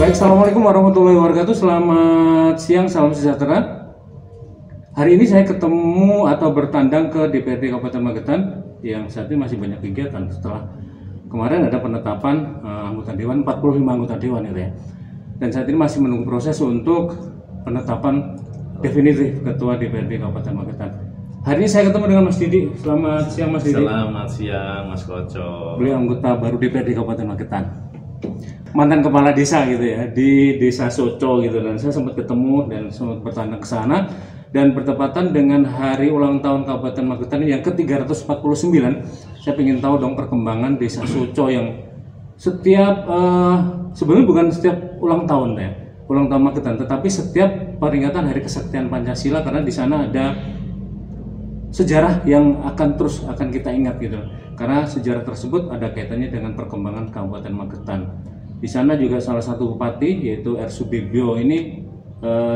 Baik, Assalamualaikum warahmatullahi wabarakatuh. Selamat siang, salam sejahtera. Hari ini saya ketemu atau bertandang ke DPRD Kabupaten Magetan yang saat ini masih banyak kegiatan setelah kemarin ada penetapan anggota dewan, 45 anggota dewan itu ya. Dan saat ini masih menunggu proses untuk penetapan definitif ketua DPRD Kabupaten Magetan. Hari ini saya ketemu dengan Mas Didi. Selamat siang Mas Didi. Selamat siang Mas Koco. Beliau anggota baru DPRD Kabupaten Magetan. Mantan kepala desa gitu ya, di desa Soco gitu, dan saya sempat ketemu dan sempat bertandang ke sana, dan bertepatan dengan hari ulang tahun Kabupaten Magetan yang ke-349. Saya ingin tahu dong perkembangan desa Soco yang setiap sebenarnya bukan setiap ulang tahun ya, ulang tahun Magetan, tetapi setiap peringatan Hari Kesaktian Pancasila, karena di sana ada sejarah yang akan kita ingat gitu, karena sejarah tersebut ada kaitannya dengan perkembangan Kabupaten Magetan. Di sana juga salah satu bupati yaitu R. Subibyo ini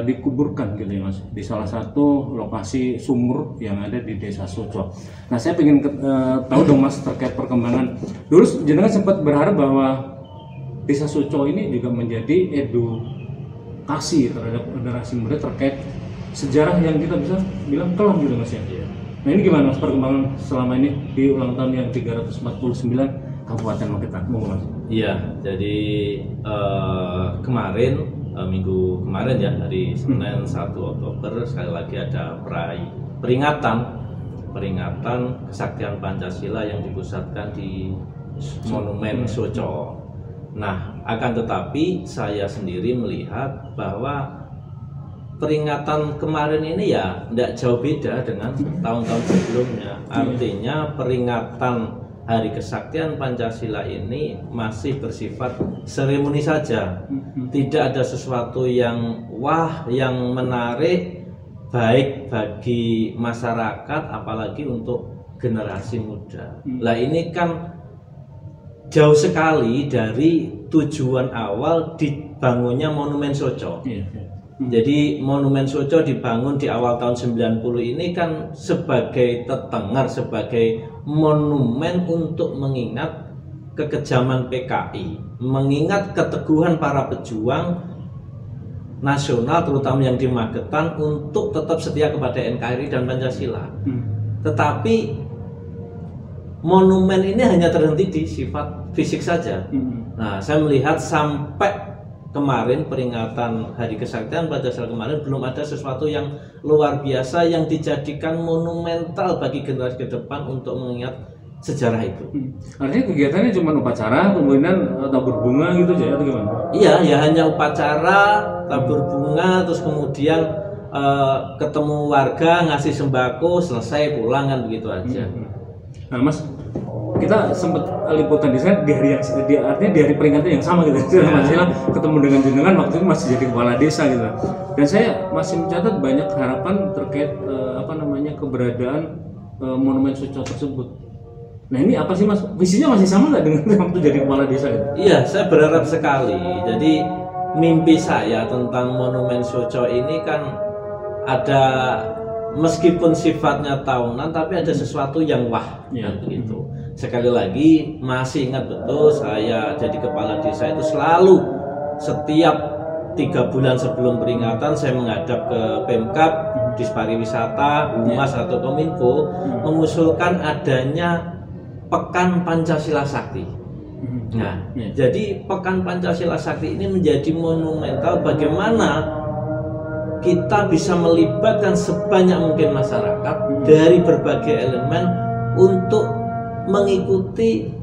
dikuburkan gitu ya Mas, di salah satu lokasi sumur yang ada di desa Soco. Nah, saya ingin tahu dong Mas terkait perkembangan. Dulu jenengan sempat berharap bahwa desa Soco ini juga menjadi edukasi terhadap generasi muda terkait sejarah yang kita bisa bilang kelam gitu Mas ya. Nah, ini gimana Mas perkembangan selama ini di ulang tahun yang 349 Kabupaten Magetan? Mas. Iya, jadi kemarin minggu kemarin ya, hari Senin 1 Oktober sekali lagi ada peringatan kesaktian Pancasila yang dipusatkan di Monumen Soco. Nah, akan tetapi saya sendiri melihat bahwa peringatan kemarin ini ya tidak jauh beda dengan tahun-tahun sebelumnya. Artinya peringatan Hari Kesaktian Pancasila ini masih bersifat seremoni saja. Tidak ada sesuatu yang wah, yang menarik baik bagi masyarakat apalagi untuk generasi muda. Lah ini kan jauh sekali dari tujuan awal dibangunnya Monumen Soco. Jadi Monumen Soco dibangun di awal tahun 90 ini kan sebagai tetengar, sebagai monumen untuk mengingat kekejaman PKI, mengingat keteguhan para pejuang nasional terutama yang di Magetan untuk tetap setia kepada NKRI dan Pancasila. Tetapi monumen ini hanya terhenti di sifat fisik saja. Nah, saya melihat sampai kemarin peringatan Hari Kesaktian Pancasila kemarin belum ada sesuatu yang luar biasa yang dijadikan monumental bagi generasi ke depan untuk mengingat sejarah itu. Artinya kegiatannya cuma upacara, kemudian tabur bunga gitu aja atau gimana? Iya, ya hanya upacara, tabur bunga, terus kemudian ketemu warga, ngasih sembako, selesai pulang kan begitu aja. Nah Mas, kita sempat liputan di sana di hari yang artinya di hari peringatan yang sama gitu. Pancasila ketemu dengan jenengan waktu itu masih jadi kepala desa gitu. Dan saya masih mencatat banyak harapan terkait keberadaan Monumen Soco tersebut. Nah, ini apa sih Mas? Visinya masih sama nggak dengan waktu jadi kepala desa gitu? Iya, saya berharap sekali. Jadi mimpi saya tentang Monumen Soco ini kan ada, meskipun sifatnya tahunan tapi ada sesuatu yang wah kan begitu. Sekali lagi masih ingat betul saya jadi kepala desa itu selalu setiap 3 bulan sebelum peringatan saya menghadap ke Pemkab, Dispariwisata, Humas atau Kominfo mengusulkan adanya Pekan Pancasila Sakti. Nah, jadi Pekan Pancasila Sakti ini menjadi monumental bagaimana kita bisa melibatkan sebanyak mungkin masyarakat dari berbagai elemen untuk mengikuti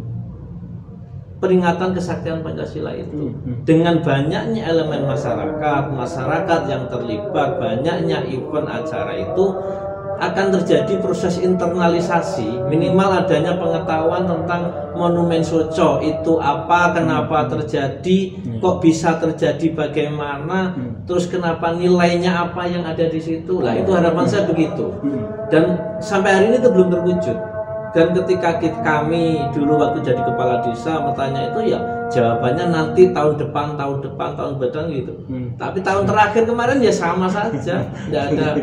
peringatan kesaktian Pancasila itu. Dengan banyaknya elemen masyarakat yang terlibat, banyaknya event acara itu akan terjadi proses internalisasi, minimal adanya pengetahuan tentang Monumen Soco itu apa, kenapa terjadi, kok bisa terjadi, bagaimana, terus kenapa, nilainya apa yang ada di situ. Lah itu harapan saya begitu. Dan sampai hari ini itu belum terwujud. Dan ketika kami dulu waktu jadi kepala desa bertanya itu ya jawabannya nanti tahun depan gitu. Tapi tahun terakhir kemarin ya sama saja, tidak ada.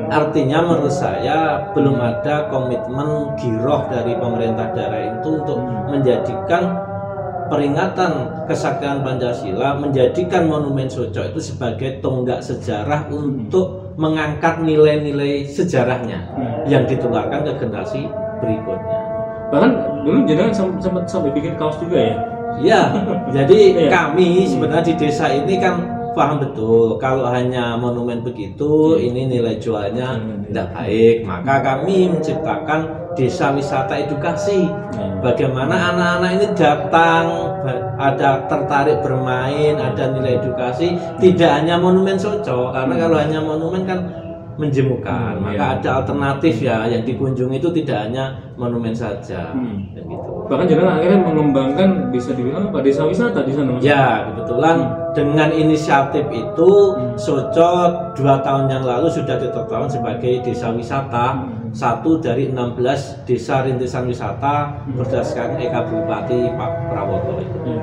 Artinya menurut saya belum ada komitmen giroh dari pemerintah daerah itu untuk menjadikan peringatan kesaktian Pancasila menjadikan Monumen Soco itu sebagai tonggak sejarah untuk mengangkat nilai-nilai sejarahnya yang ditularkan ke generasi berikutnya. Bahkan dulu jenengan sempat sampai bikin kaos juga ya? Ya, jadi Iya. kami sebenarnya di desa ini kan paham betul kalau hanya monumen begitu ini nilai jualnya tidak baik, maka kami menciptakan desa wisata edukasi. Bagaimana anak-anak ini datang, ada tertarik bermain, ada nilai edukasi, tidak hanya Monumen Soco, karena kalau hanya monumen kan menjemukan, maka ada alternatif ya yang dikunjungi itu tidak hanya monumen saja, dan gitu. Bahkan jenengan akhirnya mengembangkan, bisa dibilang apa, desa wisata di sana Mas? Ya, kebetulan dengan inisiatif itu Soco 2 tahun yang lalu sudah ditetapkan sebagai desa wisata, satu dari 16 desa rintisan wisata berdasarkan EK Bupati Pak Prawoto itu.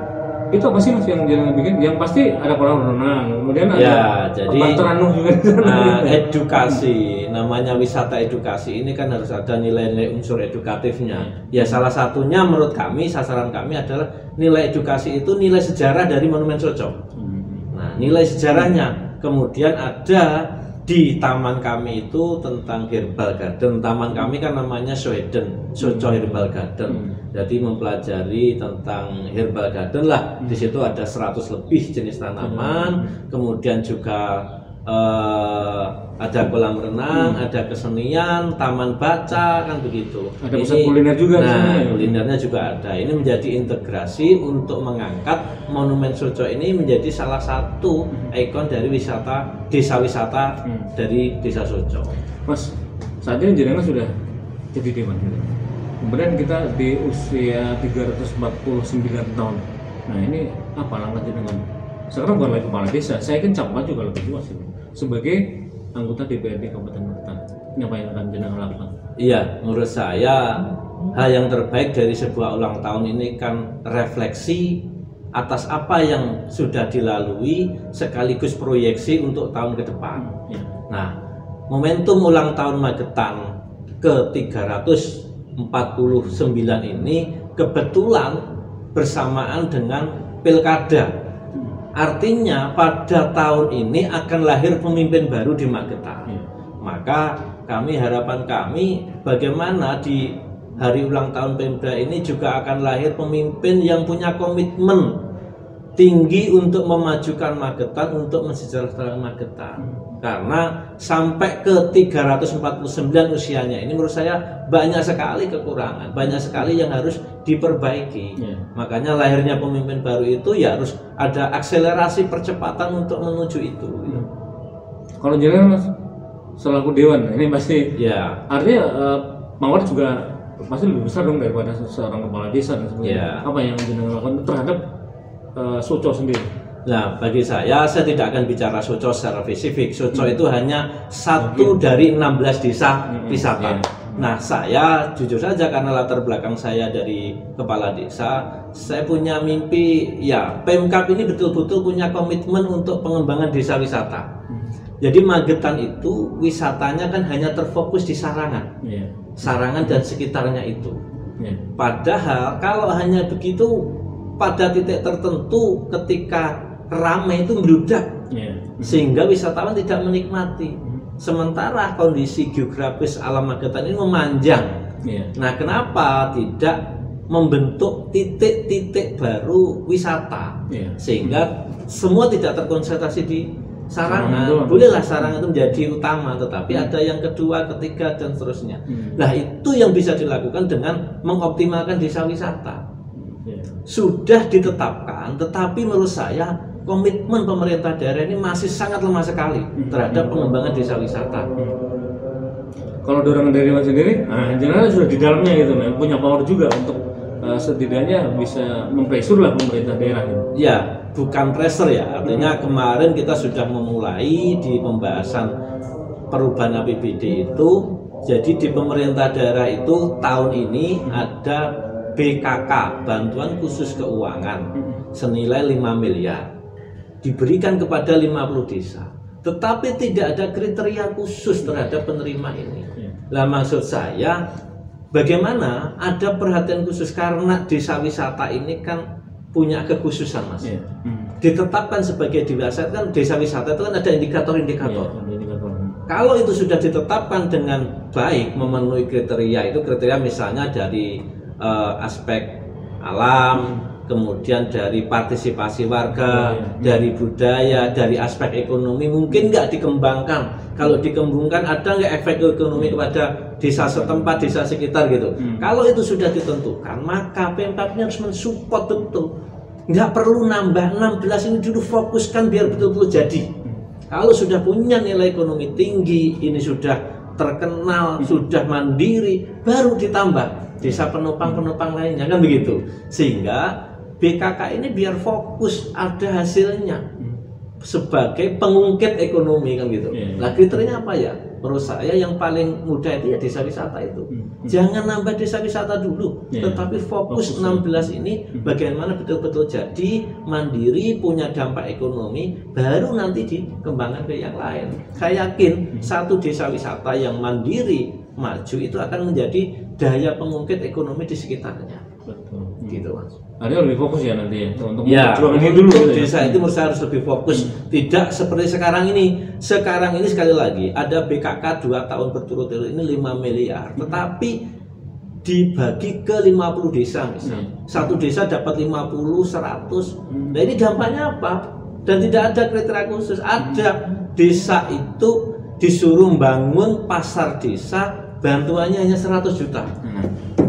Itu apa sih Mas yang jenengan bikin? Yang pasti ada kolam renang, kemudian ada Ya, jadi Bantaran juga di sana. edukasi, namanya wisata edukasi ini kan harus ada nilai-nilai unsur edukatifnya. Ya, salah satunya menurut kami, sasaran kami adalah nilai edukasi itu nilai sejarah dari Monumen Soco. Nah, nilai sejarahnya. Kemudian ada di taman kami itu tentang herbal garden. Taman kami kan namanya Soeden, Soco Herbal Garden. Jadi mempelajari tentang herbal garden lah. Di situ ada 100 lebih jenis tanaman. Kemudian juga ada kolam renang, ada kesenian, taman baca, kan begitu. Ada pusat kuliner juga di sana Nah, ya? kulinernya juga ada. Ini menjadi integrasi untuk mengangkat Monumen Soco ini menjadi salah satu ikon dari wisata, desa wisata dari Desa Soco. Mas, saat ini jenengan sudah jadi dewan gitu. Kemudian kita di usia 349 tahun. Nah, ini apa langkah jenengan? Sekarang bukan lagi kepala desa, saya kan capek juga lebih luas ini. Sebagai anggota DPRD Kabupaten Magetan, ini apa yang akan jenengan lakukan? Iya, menurut saya hal yang terbaik dari sebuah ulang tahun ini kan refleksi atas apa yang sudah dilalui sekaligus proyeksi untuk tahun ke depan. Nah, momentum ulang tahun Magetan ke 349 ini kebetulan bersamaan dengan Pilkada. Artinya pada tahun ini akan lahir pemimpin baru di Magetan. Maka harapan kami bagaimana di hari ulang tahun Pemda ini juga akan lahir pemimpin yang punya komitmen tinggi untuk memajukan Magetan, untuk mensejahterakan Magetan. Karena sampai ke 349 usianya ini menurut saya banyak sekali kekurangan, banyak sekali yang harus diperbaiki. Makanya lahirnya pemimpin baru itu ya harus ada akselerasi percepatan untuk menuju itu. Kalau jenengan Mas selaku dewan, ini pasti Ya, artinya mawar juga pasti lebih besar dong daripada seorang kepala desa dan sebagainya. Ya. Apa yang jenengan lakukan terhadap Soco sendiri? nah bagi saya tidak akan bicara Soco secara spesifik. Soco itu hanya satu dari 16 desa wisata. Nah, saya jujur saja karena latar belakang saya dari kepala desa, saya punya mimpi ya Pemkab ini betul-betul punya komitmen untuk pengembangan desa wisata. Jadi Magetan itu wisatanya kan hanya terfokus di Sarangan, Sarangan dan sekitarnya itu. Padahal kalau hanya begitu pada titik tertentu ketika ramai itu meludak, sehingga wisatawan tidak menikmati. Sementara kondisi geografis alam Magetan ini memanjang. Nah, kenapa tidak membentuk titik-titik baru wisata sehingga semua tidak terkonsentrasi di Sarangan? Bolehlah Sarangan itu menjadi utama, tetapi ada yang kedua, ketiga, dan seterusnya. Nah, itu yang bisa dilakukan dengan mengoptimalkan desa wisata. Sudah ditetapkan, tetapi menurut saya komitmen pemerintah daerah ini masih sangat lemah sekali terhadap pengembangan desa wisata. Kalau dorongan dari Mas sendiri, jenengan sudah di dalamnya gitu, punya power juga untuk setidaknya bisa mempressure lah pemerintah daerah gitu. Ya, bukan pressure ya, artinya kemarin kita sudah memulai di pembahasan perubahan APBD itu. Jadi di pemerintah daerah itu tahun ini ada BKK, bantuan khusus keuangan senilai 5 miliar diberikan kepada 50 desa, tetapi tidak ada kriteria khusus terhadap penerima ini. Nah, maksud saya bagaimana ada perhatian khusus karena desa wisata ini kan punya kekhususan, Mas. Iya. Ditetapkan sebagai desa kan, desa wisata itu kan ada indikator-indikator. Iya, ada indikator. Kalau itu sudah ditetapkan dengan baik, memenuhi kriteria itu, kriteria misalnya dari aspek alam, kemudian dari partisipasi warga, dari budaya, dari aspek ekonomi, mungkin nggak dikembangkan. Kalau dikembangkan, ada nggak efek ekonomi kepada desa setempat, desa sekitar gitu. Kalau itu sudah ditentukan, maka Pemkabnya harus mensupport betul. Nggak perlu nambah 16 ini dulu, fokuskan biar betul-betul jadi. Kalau sudah punya nilai ekonomi tinggi, ini sudah terkenal, sudah mandiri, baru ditambah desa penopang-penopang lainnya, kan begitu. Sehingga BKK ini biar fokus, ada hasilnya sebagai pengungkit ekonomi, kan gitu. Nah, kriterianya apa ya? Menurut saya yang paling mudah itu ya desa wisata itu. Jangan nambah desa wisata dulu, tetapi fokus 16 ini bagaimana betul-betul jadi mandiri, punya dampak ekonomi, baru nanti dikembangkan ke yang lain. Saya yakin satu desa wisata yang mandiri, maju itu akan menjadi daya pengungkit ekonomi di sekitarnya. Betul. Gitu, Mas. Ada lebih fokus ya nanti ya untuk Ya, memperjuangkan ini dulu. Gitu desa itu menurut saya harus lebih fokus. Tidak seperti sekarang ini. Sekarang ini sekali lagi ada BKK 2 tahun berturut-turut ini 5 miliar. Tetapi dibagi ke 50 desa misalnya. Satu desa dapat 50, 100. Nah, ini dampaknya apa? Dan tidak ada kriteria khusus. Ada desa itu disuruh membangun pasar desa, bantuannya hanya 100 juta.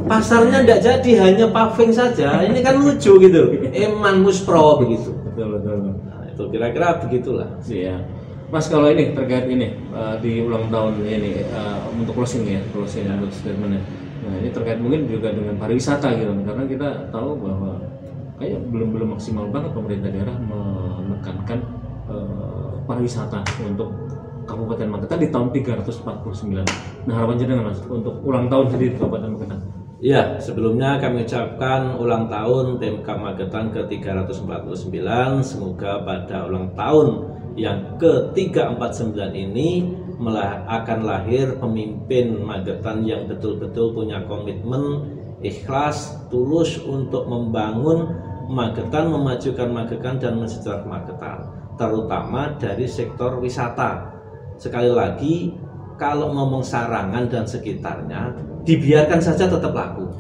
Pasarnya tidak jadi, hanya paving saja. Ini kan lucu gitu. Eman muspro begitu. Betul. Nah, itu kira-kira begitulah. Iya. Mas, kalau ini terkait ini di ulang tahun ini untuk closing untuk statementnya. Nah, ini terkait mungkin juga dengan pariwisata gitu, karena kita tahu bahwa kayak belum maksimal banget pemerintah daerah menekankan pariwisata untuk Kabupaten Magetan di tahun 349. Nah, harapan jenengan Mas untuk ulang tahun sendiri di Kabupaten Magetan. Ya, sebelumnya kami ucapkan ulang tahun Pemkab Magetan ke-349. Semoga pada ulang tahun yang ke-349 ini akan lahir pemimpin Magetan yang betul-betul punya komitmen, ikhlas, tulus untuk membangun Magetan, memajukan Magetan dan mensejahterakan Magetan, terutama dari sektor wisata. Sekali lagi, kalau ngomong Sarangan dan sekitarnya dibiarkan saja tetap laku.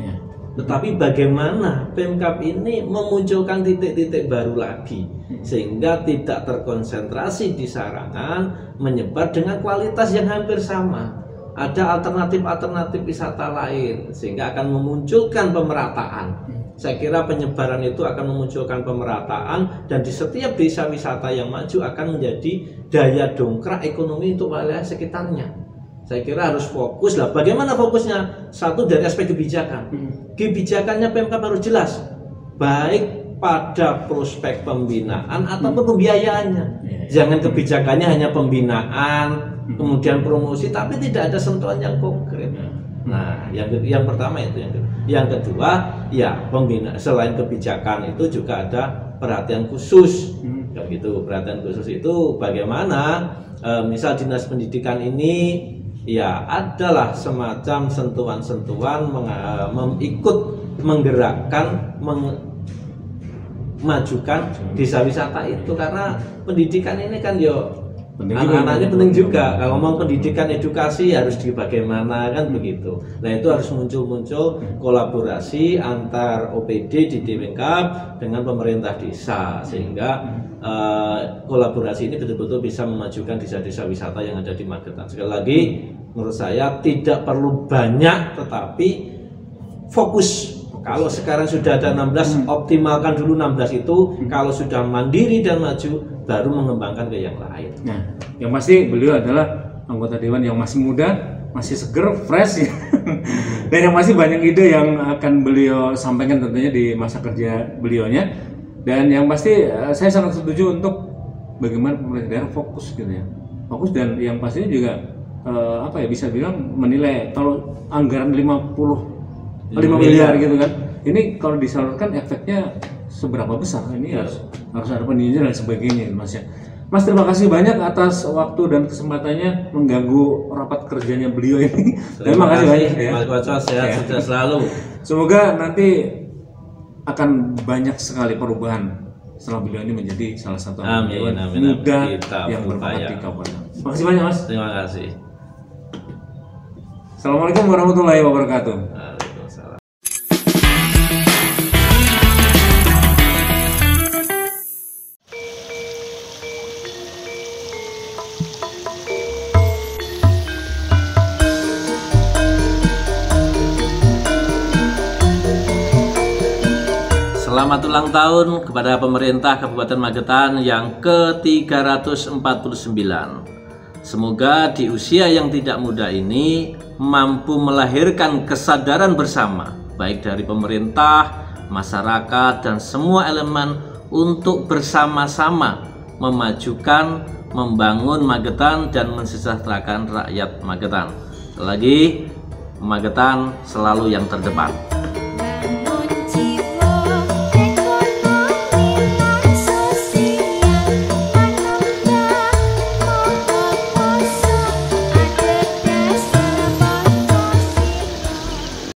Tetapi bagaimana Pemkab ini memunculkan titik-titik baru lagi sehingga tidak terkonsentrasi di Sarangan, menyebar dengan kualitas yang hampir sama. Ada alternatif-alternatif wisata lain sehingga akan memunculkan pemerataan. Saya kira penyebaran itu akan memunculkan pemerataan dan di setiap desa wisata yang maju akan menjadi daya dongkrak ekonomi untuk wilayah sekitarnya. Saya kira harus fokus lah. Bagaimana fokusnya? Satu, dari aspek kebijakan. Kebijakannya Pemkab harus jelas, baik pada prospek pembinaan ataupun pembiayaannya. Jangan kebijakannya hanya pembinaan, kemudian promosi, tapi tidak ada sentuhan yang konkret. Nah, yang pertama itu. Yang kedua, ya selain kebijakan itu juga ada perhatian khusus. Gitu. Perhatian khusus itu bagaimana? Misal dinas pendidikan ini ya adalah semacam sentuhan-sentuhan ikut menggerakkan, memajukan desa wisata itu, karena pendidikan ini kan anak-anaknya penting juga. Kalau ngomong pendidikan edukasi harus bagaimana, kan begitu. Nah, itu harus muncul kolaborasi antar OPD di Pemkab dengan pemerintah desa sehingga kolaborasi ini betul-betul bisa memajukan desa-desa wisata yang ada di Magetan. Sekali lagi, menurut saya tidak perlu banyak, tetapi fokus. Kalau sekarang sudah ada 16, optimalkan dulu 16 itu. Kalau sudah mandiri dan maju, baru mengembangkan ke yang lain. Nah, yang pasti beliau adalah anggota dewan yang masih muda, masih seger, fresh ya. Dan yang masih banyak ide yang akan beliau sampaikan tentunya di masa kerja beliaunya. Dan yang pasti saya sangat setuju untuk bagaimana pemerintah daerah fokus gitu ya. Fokus, dan yang pastinya juga bisa bilang menilai kalau anggaran 5 miliar gitu kan. Ini kalau disalurkan efeknya seberapa besar? Ini harus ada peninjauan dan sebagainya, Mas ya. Mas, terima kasih banyak atas waktu dan kesempatannya mengganggu rapat kerjanya beliau ini. Terima kasih banyak ya. Mas Baco, sehat selalu. Semoga nanti akan banyak sekali perubahan setelah beliau ini menjadi salah satu Amin, dewan amin, muda amin. Kita yang berbakat berupaya. di Kabupaten. Makasih banyak Mas. Terima kasih. Assalamualaikum warahmatullahi wabarakatuh. Waalaikumsalam. Selamat ulang tahun kepada pemerintah Kabupaten Magetan yang ke-349. Semoga di usia yang tidak muda ini mampu melahirkan kesadaran bersama, baik dari pemerintah, masyarakat, dan semua elemen untuk bersama-sama memajukan, membangun Magetan dan mensejahterakan rakyat Magetan. Sekali lagi, Magetan selalu yang terdepan.